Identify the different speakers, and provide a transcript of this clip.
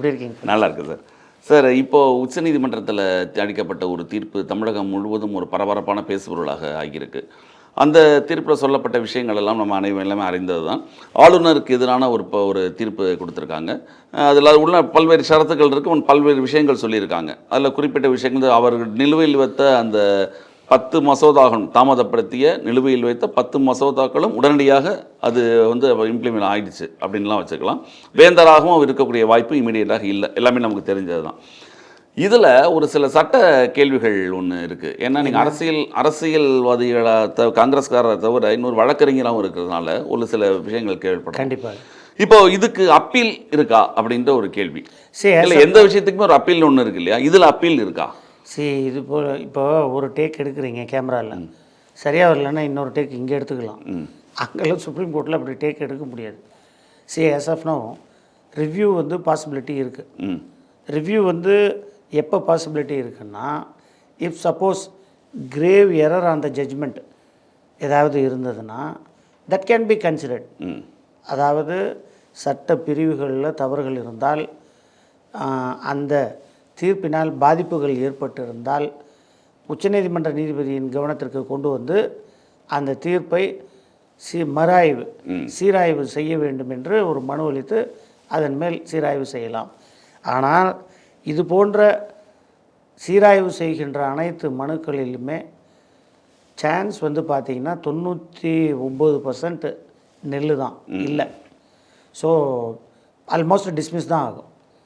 Speaker 1: எப்படி இருக்கீங்க?
Speaker 2: நல்லா இருக்குது சார். சார், இப்போது உச்சநீதிமன்றத்தில் அளிக்கப்பட்ட ஒரு தீர்ப்பு தமிழகம் முழுவதும் ஒரு பரபரப்பான பேசுபொருளாக ஆகியிருக்கு. அந்த தீர்ப்பில் சொல்லப்பட்ட விஷயங்கள் எல்லாம் நம்ம எல்லாமே அறிந்தது தான். ஆளுநருக்கு எதிரான ஒரு தீர்ப்பு கொடுத்துருக்காங்க. அதில் உள்ள பல்வேறு ஷரத்துக்கள் இருக்குது, பல்வேறு விஷயங்கள் சொல்லியிருக்காங்க. அதில் குறிப்பிட்ட விஷயங்கள் அவர்கள் நிலுவையில் வைத்த அந்த 10 மசோதாக்களும் தாமதப்படுத்திய நிலுவையில் வைத்த 10 மசோதாக்களும் உடனடியாக அது இம்ப்ளிமெண்ட் ஆகிடுச்சு அப்படின்லாம் வச்சுக்கலாம். வேந்தராகவும் இருக்கக்கூடிய வாய்ப்பு இமீடியட்டாக இல்லை, எல்லாமே நமக்கு தெரிஞ்சது தான். இதில் ஒரு சில சட்ட கேள்விகள் ஒன்று இருக்குது. ஏன்னா நீங்கள் அரசியல்வாதிகளை காங்கிரஸ்காரரை தவிர இன்னொரு வழக்கறிஞராகவும் இருக்கிறதுனால ஒரு சில விஷயங்கள் கேள்விப்படும்.
Speaker 1: கண்டிப்பாக.
Speaker 2: இப்போ இதுக்கு அப்பீல் இருக்கா அப்படின்ற ஒரு கேள்வி. இல்லை, எந்த விஷயத்துக்குமே ஒரு அப்பீல் ஒன்று இருக்கு இல்லையா? இதில் அப்பீல் இருக்கா?
Speaker 1: இது இப்போ ஒரு டேக் எடுக்கிறீங்க கேமராவில், சரியாக வரலன்னா இன்னொரு டேக் இங்கே எடுத்துக்கலாம். அங்கெல்லாம் சுப்ரீம் கோர்ட்டில் அப்படி டேக் எடுக்க முடியாது. As of no review possibility இருக்குது. ரிவ்யூ எப்போ பாசிபிலிட்டி இருக்குன்னா, if suppose grave error on the judgement ஏதாவது இருந்ததுன்னா தட் கேன் பி கன்சிடர்ட். அதாவது சட்ட பிரிவுகளில் தவறுகள் இருந்தால், அந்த தீர்ப்பினால் பாதிப்புகள் ஏற்பட்டிருந்தால் உச்சநீதிமன்ற நீதிபதியின் கவனத்திற்கு கொண்டு அந்த தீர்ப்பை சீராய்வு செய்ய வேண்டும் என்று ஒரு மனு அளித்து அதன் மேல் சீராய்வு செய்யலாம். ஆனால் இது போன்ற சீராய்வு செய்கின்ற அனைத்து மனுக்களிலுமே சான்ஸ் பார்த்திங்கன்னா 99% நெல் தான் இல்லை. ஸோ ஆல்மோஸ்ட் டிஸ்மிஸ் தான் ஆகும்.